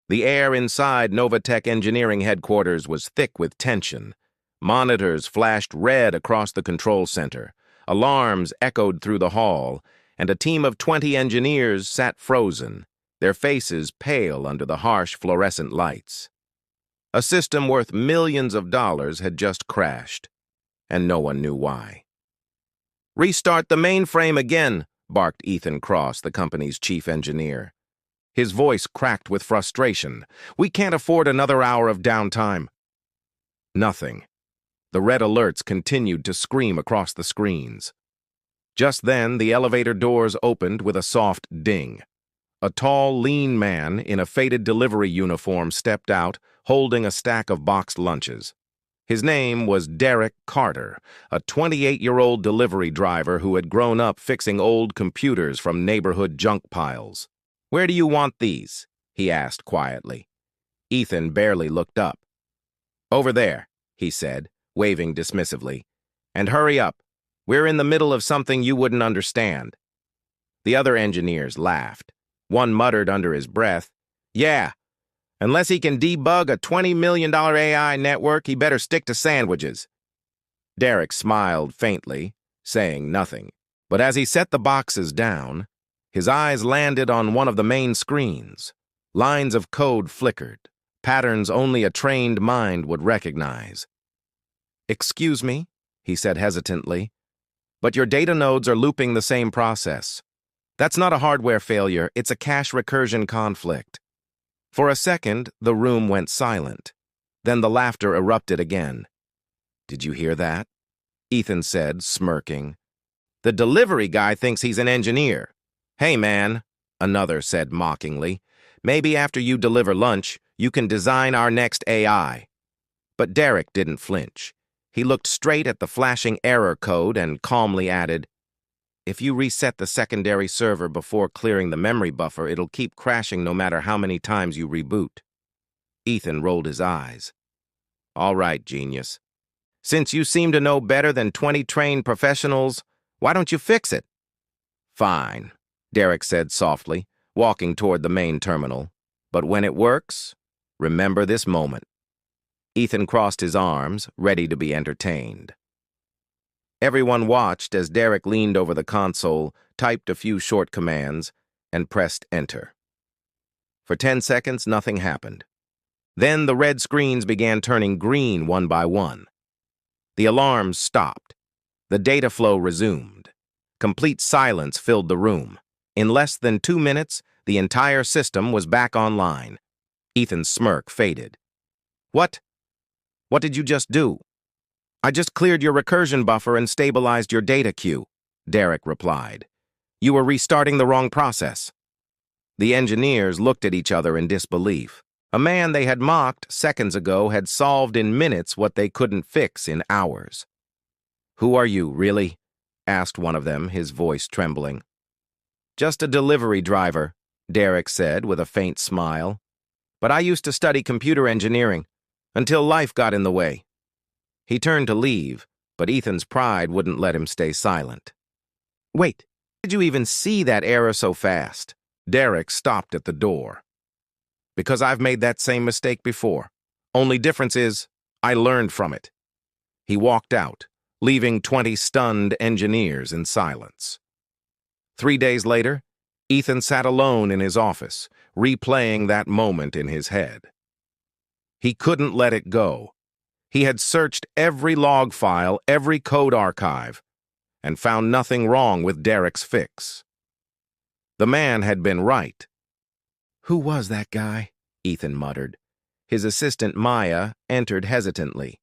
The air inside Novatech Engineering headquarters was thick with tension. Monitors flashed red across the control center. Alarms echoed through the hall, and a team of 20 engineers sat frozen, their faces pale under the harsh fluorescent lights. A system worth millions of dollars had just crashed, and no one knew why. "Restart the mainframe again," barked Ethan Cross, the company's chief engineer. His voice cracked with frustration. "We can't afford another hour of downtime." Nothing. The red alerts continued to scream across the screens. Just then, the elevator doors opened with a soft ding. A tall, lean man in a faded delivery uniform stepped out, holding a stack of boxed lunches. His name was Derek Carter, a 28-year-old delivery driver who had grown up fixing old computers from neighborhood junk piles. "Where do you want these?" he asked quietly. Ethan barely looked up. "Over there," he said, waving dismissively. "And hurry up. We're in the middle of something you wouldn't understand." The other engineers laughed. One muttered under his breath, "Yeah, unless he can debug a $20 million AI network, he better stick to sandwiches." Derek smiled faintly, saying nothing. But as he set the boxes down, his eyes landed on one of the main screens. Lines of code flickered, patterns only a trained mind would recognize. "Excuse me," he said hesitantly, "but your data nodes are looping the same process. That's not a hardware failure, it's a cache recursion conflict." For a second, the room went silent. Then the laughter erupted again. "Did you hear that?" Ethan said, smirking. "The delivery guy thinks he's an engineer." "Hey, man," another said mockingly, "maybe after you deliver lunch, you can design our next AI." But Derek didn't flinch. He looked straight at the flashing error code and calmly added, "If you reset the secondary server before clearing the memory buffer, it'll keep crashing no matter how many times you reboot." Ethan rolled his eyes. "All right, genius. Since you seem to know better than 20 trained professionals, why don't you fix it?" "Fine," Derek said softly, walking toward the main terminal. "But when it works, remember this moment." Ethan crossed his arms, ready to be entertained. Everyone watched as Derek leaned over the console, typed a few short commands, and pressed enter. For 10 seconds, nothing happened. Then the red screens began turning green one by one. The alarms stopped. The data flow resumed. Complete silence filled the room. In less than 2 minutes, the entire system was back online. Ethan's smirk faded. "What? What did you just do?" "I just cleared your recursion buffer and stabilized your data queue," Derek replied. "You were restarting the wrong process." The engineers looked at each other in disbelief. A man they had mocked seconds ago had solved in minutes what they couldn't fix in hours. "Who are you, really?" asked one of them, his voice trembling. "Just a delivery driver," Derek said with a faint smile. "But I used to study computer engineering, until life got in the way." He turned to leave, but Ethan's pride wouldn't let him stay silent. "Wait, did you even see that error so fast?" Derek stopped at the door. "Because I've made that same mistake before. Only difference is, I learned from it." He walked out, leaving 20 stunned engineers in silence. 3 days later, Ethan sat alone in his office, replaying that moment in his head. He couldn't let it go. He had searched every log file, every code archive, and found nothing wrong with Derek's fix. The man had been right. "Who was that guy?" Ethan muttered. His assistant, Maya, entered hesitantly.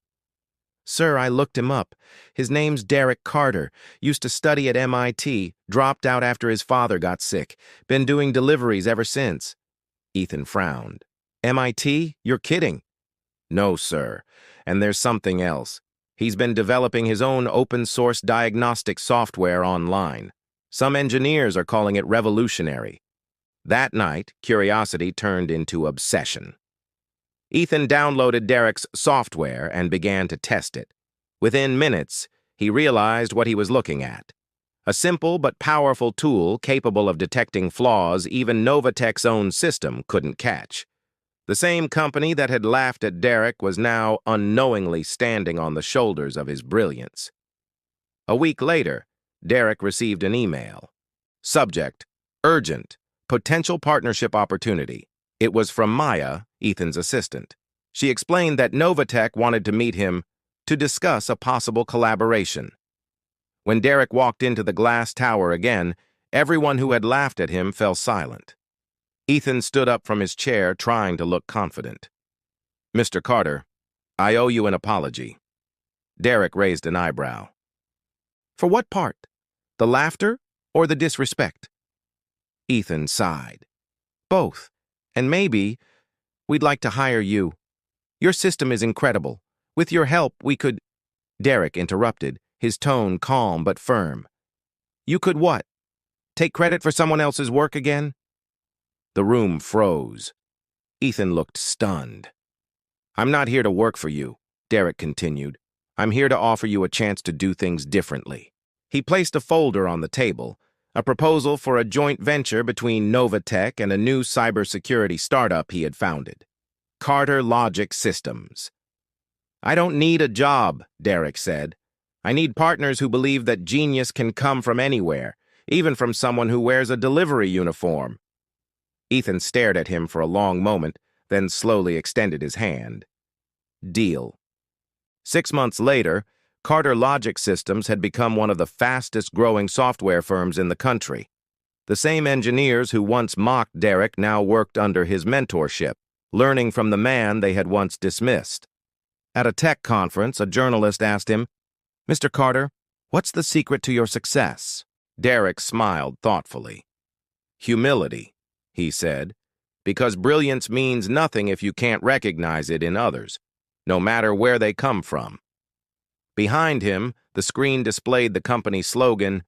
"Sir, I looked him up. His name's Derek Carter. Used to study at MIT, dropped out after his father got sick. Been doing deliveries ever since." Ethan frowned. "MIT? You're kidding." "No, sir. And there's something else. He's been developing his own open-source diagnostic software online. Some engineers are calling it revolutionary." That night, curiosity turned into obsession. Ethan downloaded Derek's software and began to test it. Within minutes, he realized what he was looking at. A simple but powerful tool capable of detecting flaws even Novatech's own system couldn't catch. The same company that had laughed at Derek was now unknowingly standing on the shoulders of his brilliance. A week later, Derek received an email. Subject: Urgent. Potential partnership opportunity. It was from Maya, Ethan's assistant. She explained that Novatech wanted to meet him to discuss a possible collaboration. When Derek walked into the glass tower again, everyone who had laughed at him fell silent. Ethan stood up from his chair, trying to look confident. "Mr. Carter, I owe you an apology." Derek raised an eyebrow. "For what part? The laughter or the disrespect?" Ethan sighed. "Both. And maybe we'd like to hire you. Your system is incredible. With your help, we could—" Derek interrupted, his tone calm but firm. "You could what? Take credit for someone else's work again?" The room froze. Ethan looked stunned. "I'm not here to work for you," Derek continued. "I'm here to offer you a chance to do things differently." He placed a folder on the table, a proposal for a joint venture between Novatech and a new cybersecurity startup he had founded, Carter Logic Systems. "I don't need a job," Derek said. "I need partners who believe that genius can come from anywhere, even from someone who wears a delivery uniform." Ethan stared at him for a long moment, then slowly extended his hand. Deal. 6 months later, Carter Logic Systems had become one of the fastest-growing software firms in the country. The same engineers who once mocked Derek now worked under his mentorship, learning from the man they had once dismissed. At a tech conference, a journalist asked him, "Mr. Carter, what's the secret to your success?" Derek smiled thoughtfully. "Humility," he said, "because brilliance means nothing if you can't recognize it in others, no matter where they come from." Behind him, the screen displayed the company's slogan,